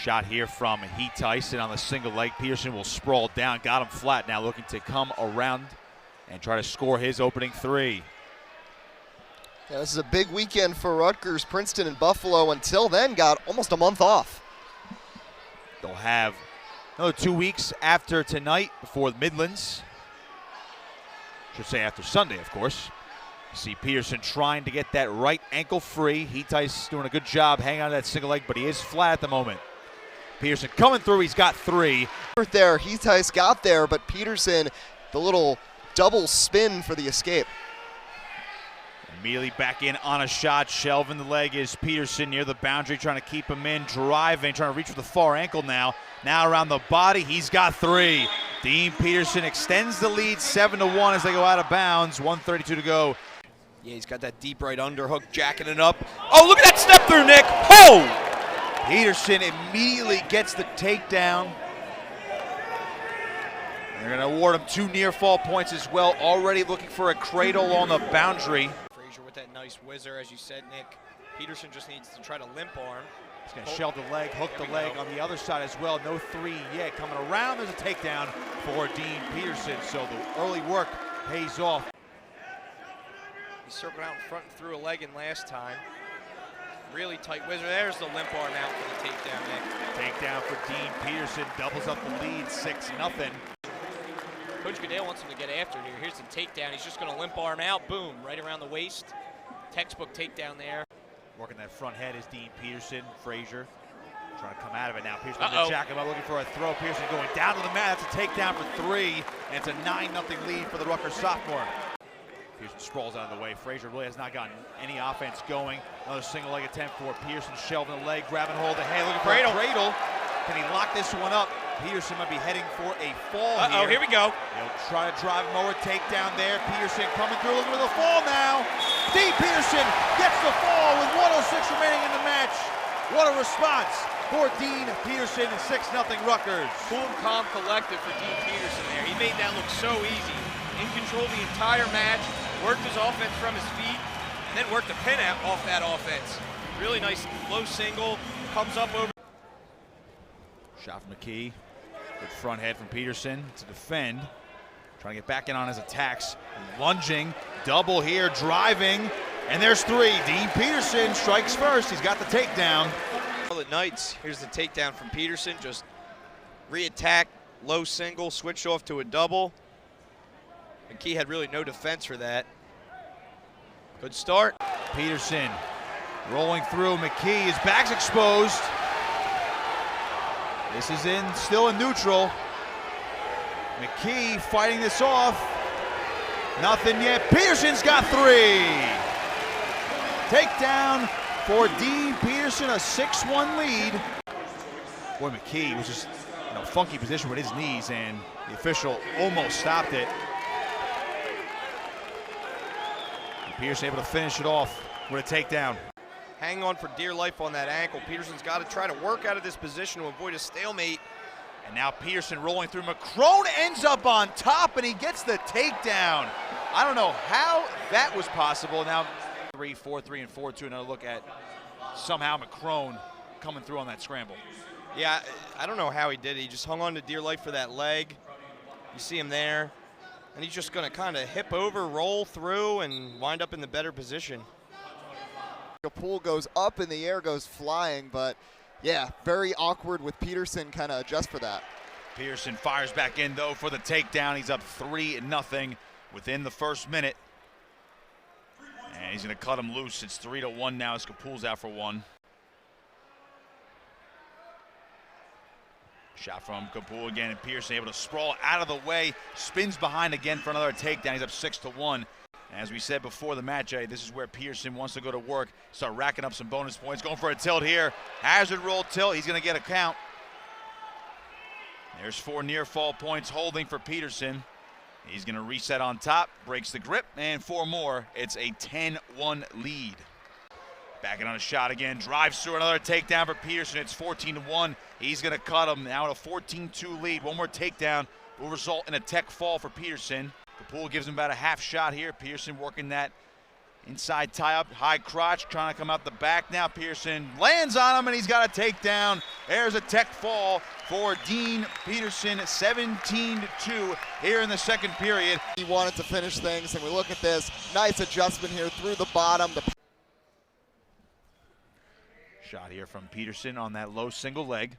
Shot here from Tyson on the single leg. Peterson will sprawl down, got him flat, now looking to come around and try to score his opening three. Yeah, this is a big weekend for Rutgers. Princeton and Buffalo until then got almost a month off. They'll have another 2 weeks after tonight before the Midlands. Should say after Sunday, of course. You see Peterson trying to get that right ankle free. Tyson doing a good job hanging on to that single leg, but he is flat at the moment. Peterson coming through, he's got three. There, Tyson got there, but Peterson, the little double spin for the escape. Immediately back in on a shot, shelving the leg is Peterson near the boundary, trying to keep him in, driving, trying to reach for the far ankle now. Now around the body, he's got three. Dean Peterson extends the lead 7-1 as they go out of bounds, 1:32 to go. Yeah, he's got that deep right underhook, jacking it up. Oh, look at that step through, Nick. Oh! Peterson immediately gets the takedown. They're going to award him 2 near fall points as well, already looking for a cradle on the boundary. With that nice whizzer, as you said, Nick. Peterson just needs to try to limp arm. He's going to shelve the leg, hook the leg on the other side as well. No three yet. Coming around, there's a takedown for Dean Peterson. So the early work pays off. He circled out in front and threw a leg in last time. Really tight whizzer. There's the limp arm out for the takedown, Nick. Takedown for Dean Peterson. Doubles up the lead, 6-0. Coach Cradle wants him to get after it here. Here's the takedown. He's just going to limp arm out. Boom, right around the waist. Textbook takedown there. Working that front head is Dean Peterson. Frazier trying to come out of it now. Peterson going to jack him up, looking for a throw. Peterson going down to the mat. That's a takedown for 3, and it's a 9-0 lead for the Rutgers sophomore. Peterson sprawls out of the way. Frazier really has not gotten any offense going. Another single leg attempt for Peterson, shelving the leg, grabbing hold of the head, looking for a cradle. Can he lock this one up? Peterson might be heading for a fall here. Here we go. He'll try to drive him over, takedown there. Peterson coming through, looking for the fall now. Dean Peterson gets the fall with 1:06 remaining in the match. What a response for Dean Peterson and 6-0 Rutgers. Cool and calm collective for Dean Peterson there. He made that look so easy. In control the entire match, worked his offense from his feet, and then worked the pin out off that offense. Really nice low single, comes up over. Shot from McKee. Good front head from Peterson to defend. Trying to get back in on his attacks. Lunging, double here, driving, and there's 3. Dean Peterson strikes first. He's got the takedown. Charlotte Knights, here's the takedown from Peterson. Just re-attack, low single, switch off to a double. McKee had really no defense for that. Good start. Peterson rolling through. McKee, his back's exposed. This is still in neutral. McKee fighting this off. Nothing yet. Peterson's got 3. Takedown for Dean Peterson, a 6-1 lead. Boy, McKee was just in a funky position with his knees, and the official almost stopped it. And Peterson able to finish it off with a takedown. Hang on for dear life on that ankle. Peterson's got to try to work out of this position to avoid a stalemate. And now Peterson rolling through. McCrone ends up on top, and he gets the takedown. I don't know how that was possible. Now 3, 4-3, and 4-2. Another look at somehow McCrone coming through on that scramble. Yeah, I don't know how he did it. He just hung on to dear life for that leg. You see him there. And he's just going to kind of hip over, roll through, and wind up in the better position. Kapool goes up in the air, goes flying, but yeah, very awkward with Peterson kind of adjust for that. Peterson fires back in though for the takedown. He's up 3-0 within the first minute. And he's going to cut him loose. It's 3-1 now as Kapool's out for 1. Shot from Kapool again, and Peterson able to sprawl out of the way. Spins behind again for another takedown. He's up 6-1. As we said before the match, this is where Peterson wants to go to work, start racking up some bonus points. Going for a tilt here. Hazard roll tilt. He's going to get a count. There's 4 near fall points holding for Peterson. He's going to reset on top, breaks the grip, and 4 more. It's a 10-1 lead. Backing on a shot again, drives through another takedown for Peterson. It's 14-1. He's going to cut him now at a 14-2 lead. One more takedown will result in a tech fall for Peterson. Kapool gives him about a half shot here. Peterson working that inside tie up, high crotch, trying to come out the back now. Peterson lands on him, and he's got a takedown. There's a tech fall for Dean Peterson, 17-2 here in the second period. He wanted to finish things, and we look at this. Nice adjustment here through the bottom. Shot here from Peterson on that low single leg.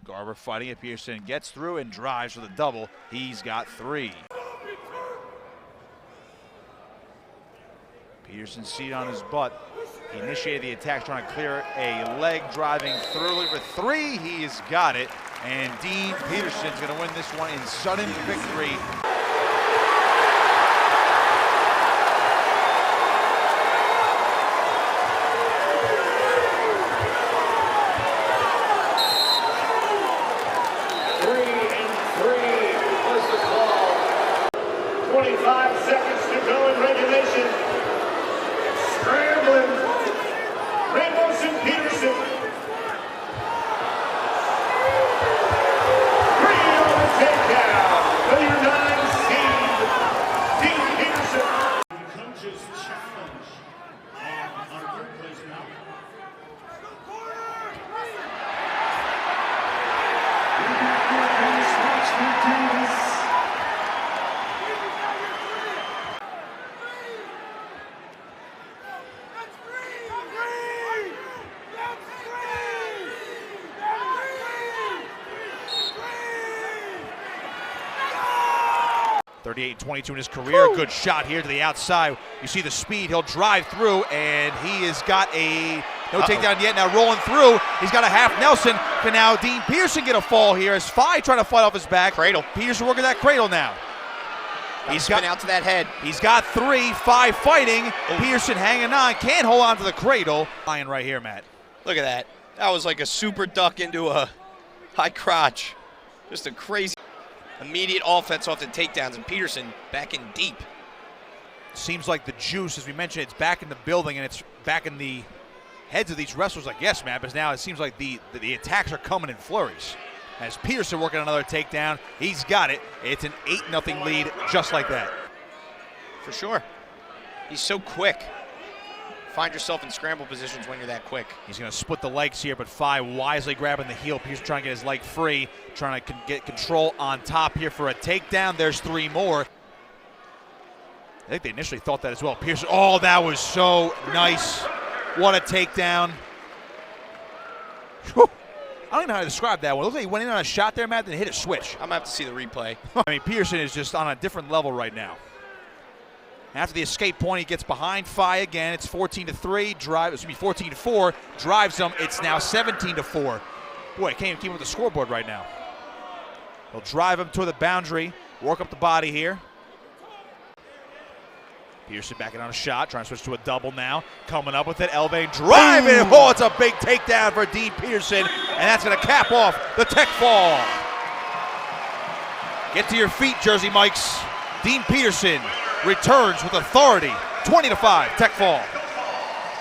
Garber fighting it. Peterson gets through and drives for the double. He's got 3. Peterson's seat on his butt. He initiated the attack, trying to clear a leg, driving through, looking for 3. He's got it. And Dean Peterson's going to win this one in sudden victory. .38-22 in his career. Good shot here to the outside. You see the speed. He'll drive through, and he has got a no takedown yet. Now rolling through. He's got a half Nelson. Can now Dean Peterson get a fall here as Phi trying to fight off his back. Cradle. Peterson working that cradle now. He's got out to that head. He's got 3. Phi fighting. Peterson hanging on. Can't hold on to the cradle. Lying right here, Matt. Look at that. That was like a super duck into a high crotch. Just a crazy immediate offense off the takedowns, and Peterson back in deep. Seems like the juice, as we mentioned, it's back in the building, and it's back in the heads of these wrestlers, I guess, Matt, because now it seems like the attacks are coming in flurries. As Peterson working on another takedown, he's got it. It's an 8-0 lead, just like that. For sure. He's so quick. Find yourself in scramble positions when you're that quick. He's going to split the legs here, but Phi wisely grabbing the heel. Peterson trying to get his leg free, trying to get control on top here for a takedown. There's 3 more. I think they initially thought that as well. Peterson, oh, that was so nice. What a takedown. Whew. I don't even know how to describe that one. It looked like he went in on a shot there, Matt, then hit a switch. I'm going to have to see the replay. I mean, Peterson is just on a different level right now. After the escape point, he gets behind Phi again. It's 14-3. 14-4. Drives him. It's now 17-4. Boy, I can't even keep with the scoreboard right now. He'll drive him to the boundary. Work up the body here. Peterson backing on a shot. Trying to switch to a double now. Coming up with it. Elbow driving. Oh, it's a big takedown for Dean Peterson. And that's going to cap off the tech fall. Get to your feet, Jersey Mikes. Dean Peterson returns with authority, 20-5, tech fall.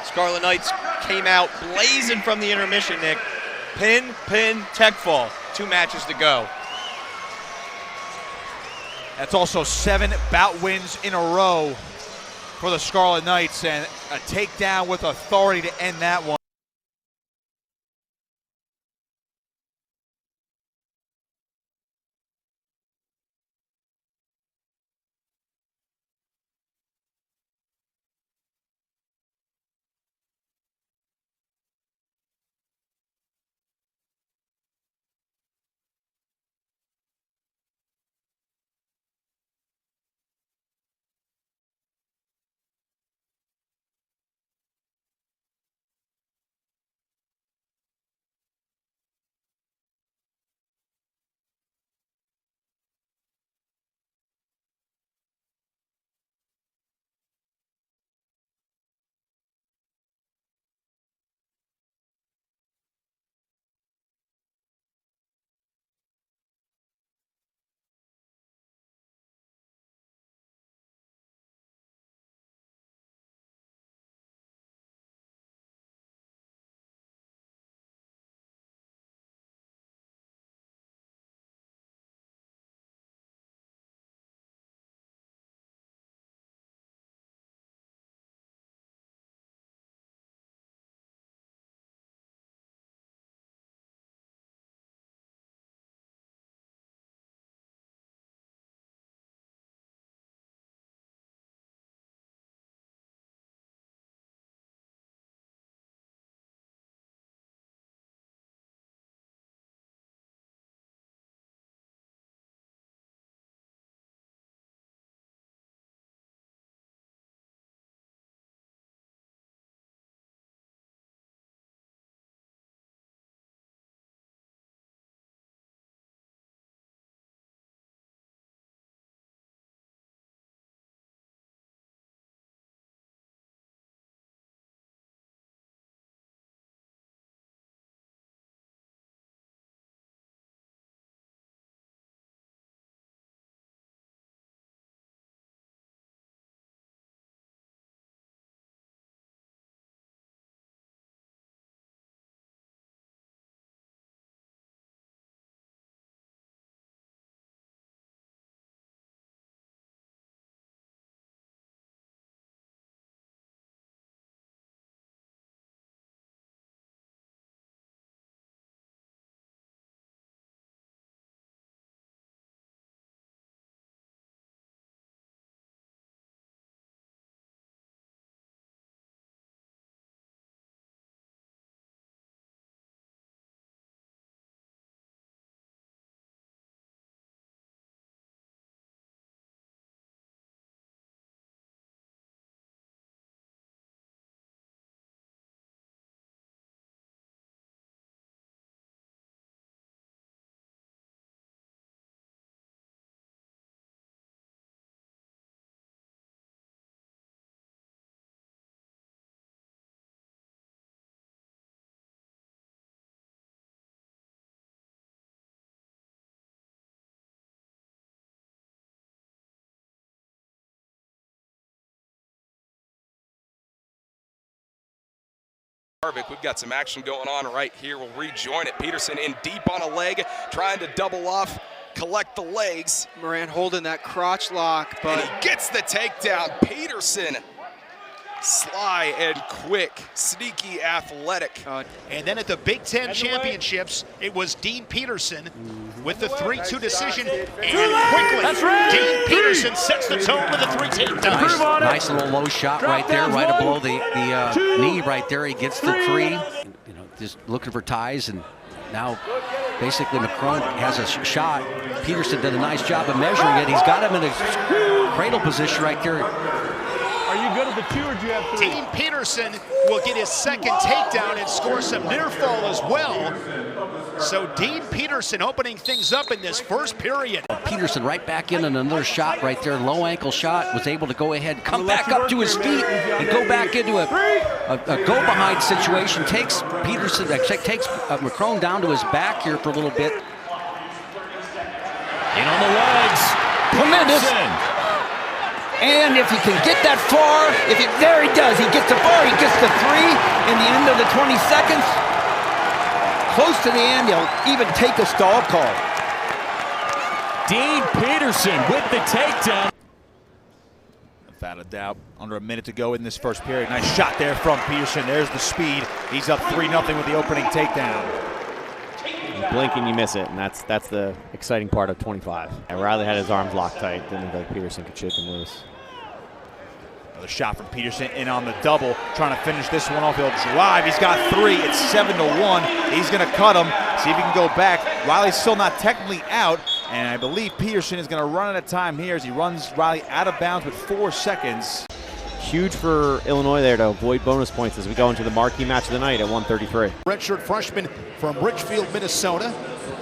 Scarlet Knights came out blazing from the intermission, Nick. Pin, tech fall. 2 matches to go. That's also 7 bout wins in a row for the Scarlet Knights, and a takedown with authority to end that one. We've got some action going on right here. We'll rejoin it. Peterson in deep on a leg, trying to double off, collect the legs. Moran holding that crotch lock, but And he gets the takedown. Peterson, sly and quick, sneaky, athetic. And then at the Big Ten Championships, it was Dean Peterson with the 3-2 decision. And quickly, Dean Peterson sets the tone with a 3 takedown. Nice little low shot right there, right below the knee right there. He gets the 3. You know, just looking for ties, and now basically McCrone has a shot. Peterson did a nice job of measuring it. He's got him in a cradle position right there. Are you good at the 2 or do you have 3? Dean Peterson will get his second takedown and score some near fall as well. So Dean Peterson opening things up in this first period. Peterson right back in and another shot right there, low ankle shot, was able to go ahead, come back up to his feet and go back into a go behind situation. Takes Peterson, takes McCrone down to his back here for a little bit. In on the legs. Tremendous. And if he can get that far, there he does. He gets the far, he gets the 3 in the end of the 20 seconds. Close to the end, he'll even take a stall call. Dean Peterson with the takedown. Without a doubt, under a minute to go in this first period. Nice shot there from Peterson. There's the speed. He's up 3-0 with the opening takedown. You blink and you miss it, and that's the exciting part of 25. And Riley had his arms locked tight. Didn't think Peterson could shake him loose. Another shot from Peterson in on the double, trying to finish this one off. He'll drive. He's got 3. It's 7-1. He's going to cut him. See if he can go back. Riley's still not technically out, and I believe Peterson is going to run out of time here as he runs Riley out of bounds with 4 seconds. Huge for Illinois there to avoid bonus points as we go into the marquee match of the night at 133. Redshirt freshman from Richfield, Minnesota.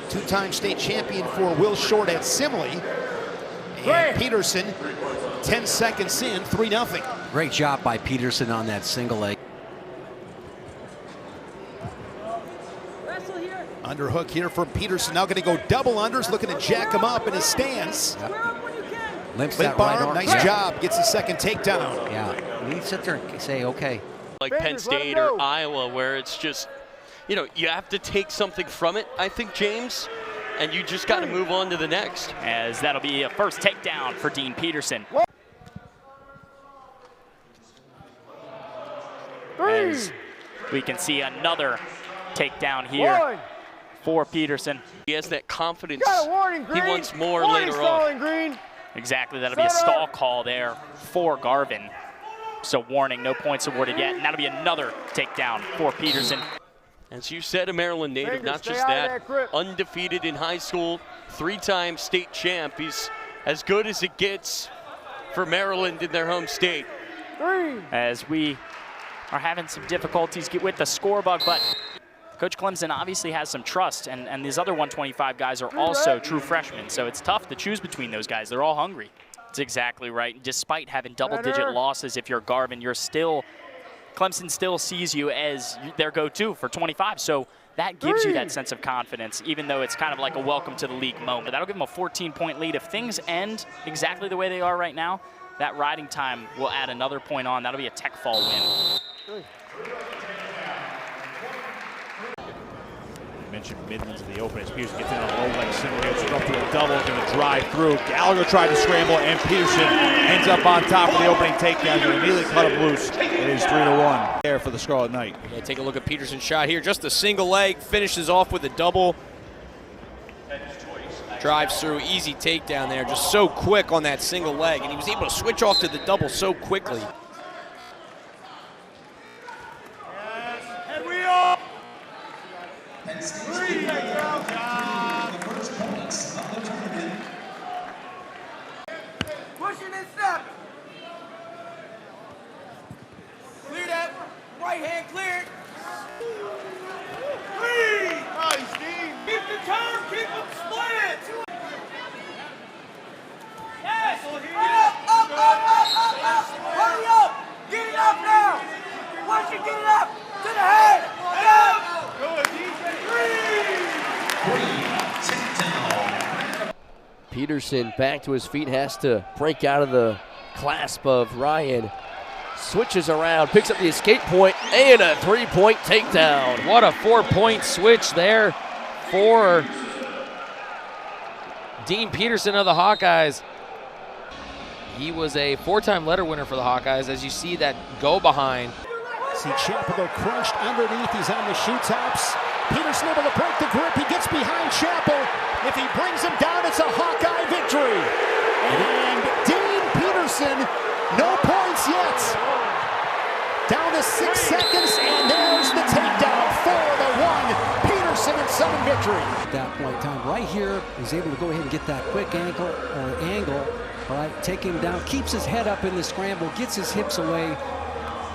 2-time state champion for Will Short at Simley. And Peterson, 10 seconds in, 3-0. Great job by Peterson on that single leg. Underhook here from Peterson. Now going to go double unders, looking to jack him up in his stance. Limps Limp that right arm, arm. nice job, gets his second takedown. Yeah, you sit there and say, okay. Like Penn State or Iowa, where it's just, you know, you have to take something from it, I think, James, and you just got to move on to the next. As that'll be a first takedown for Dean Peterson. As we can see another takedown here for Peterson. He has that confidence. He wants more later on. Exactly, that'll be a stall call there for Garvin. So warning, no points awarded yet, and that'll be another takedown for Peterson. As you said, a Maryland native, not just that, undefeated in high school, 3-time state champ. He's as good as it gets for Maryland in their home state. As we are having some difficulties with the score bug, but Coach Clemson obviously has some trust, and these other 125 guys are also true freshmen, so it's tough to choose between those guys. They're all hungry. That's exactly right. Despite having double-digit losses, if you're Garvin, Clemson still sees you as their go-to for 25, so that gives you that sense of confidence, even though it's kind of like a welcome to the league moment. That'll give them a 14-point lead. If things end exactly the way they are right now, that riding time will add another point on. That'll be a tech fall win. Mentioned Midlands of the open as Peterson gets in on a low leg single here, up to a double, going to drive through. Gallagher tried to scramble, and Peterson ends up on top of the opening takedown. Going to immediately cut him loose. It is 3-1 there for the Scarlet Knight. Yeah, take a look at Peterson's shot here. Just a single leg, finishes off with a double. Drives through, easy takedown there. Just so quick on that single leg, and he was able to switch off to the double so quickly. Pushing and step. Clear that. Right hand cleared. Nice, Steve. Keep the turn. Keep them split. Yes. Up. Hurry up. Get it up now. Once you get it up to the head. Go, Peterson back to his feet, has to break out of the clasp of Ryan. switches around, picks up the escape point, and a three-point takedown. What a 4-point switch there for Dean Peterson of the Hawkeyes. He was a 4-time letter winner for the Hawkeyes, as you see that go behind. See Chapel go crunched underneath. He's on the shoe tops. Peterson able to break the grip. He gets behind Chapel. If he brings him down, it's a Hawkeye victory. And Dean Peterson, no points yet. Down to 6 seconds, and there's the takedown for the one. Peterson and 7 victory. At that point in time, right here, he's able to go ahead and get that quick angle. All right, take him down, keeps his head up in the scramble, gets his hips away,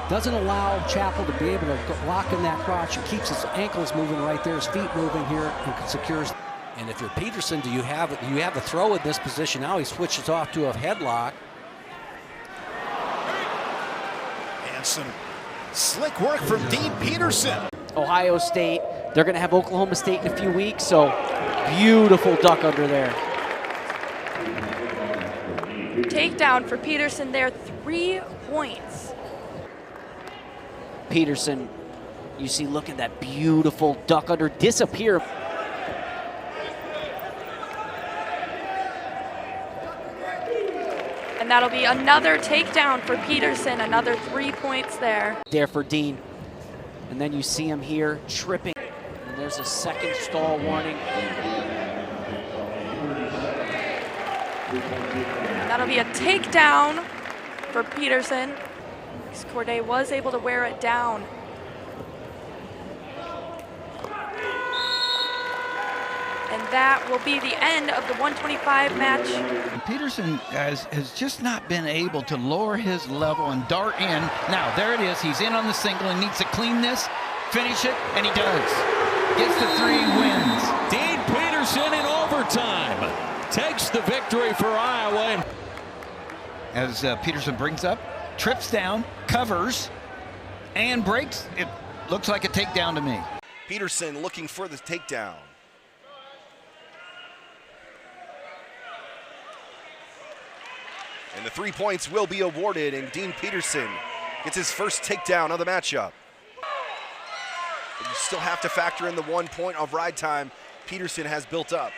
doesn't allow Chapel to be able to lock in that crotch, and keeps his ankles moving right there, his feet moving here, and secures. And if you're Peterson, do you have the throw in this position? Now he switches off to a headlock. And some slick work from Dean Peterson. Ohio State, they're going to have Oklahoma State in a few weeks, so beautiful duck under there. Takedown for Peterson there, 3 points. Peterson, you see, look at that beautiful duck under disappear. And that'll be another takedown for Peterson, another 3 points there. There for Dean. And then you see him here tripping. And there's a second stall warning. That'll be a takedown for Peterson. Corday was able to wear it down. And that will be the end of the 125 match. Peterson, guys, has just not been able to lower his level and dart in. Now, there it is. He's in on the single and needs to clean this, finish it, and he does. Gets the 3, wins. Dean Peterson in overtime takes the victory for Iowa. As Peterson brings up, trips down, covers, and breaks. It looks like a takedown to me. Peterson looking for the takedown. And the 3 points will be awarded, and Dean Peterson gets his first takedown of the matchup. But you still have to factor in the 1 point of ride time Peterson has built up.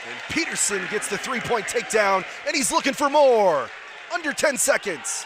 And Peterson gets the 3-point takedown, and he's looking for more. Under 10 seconds.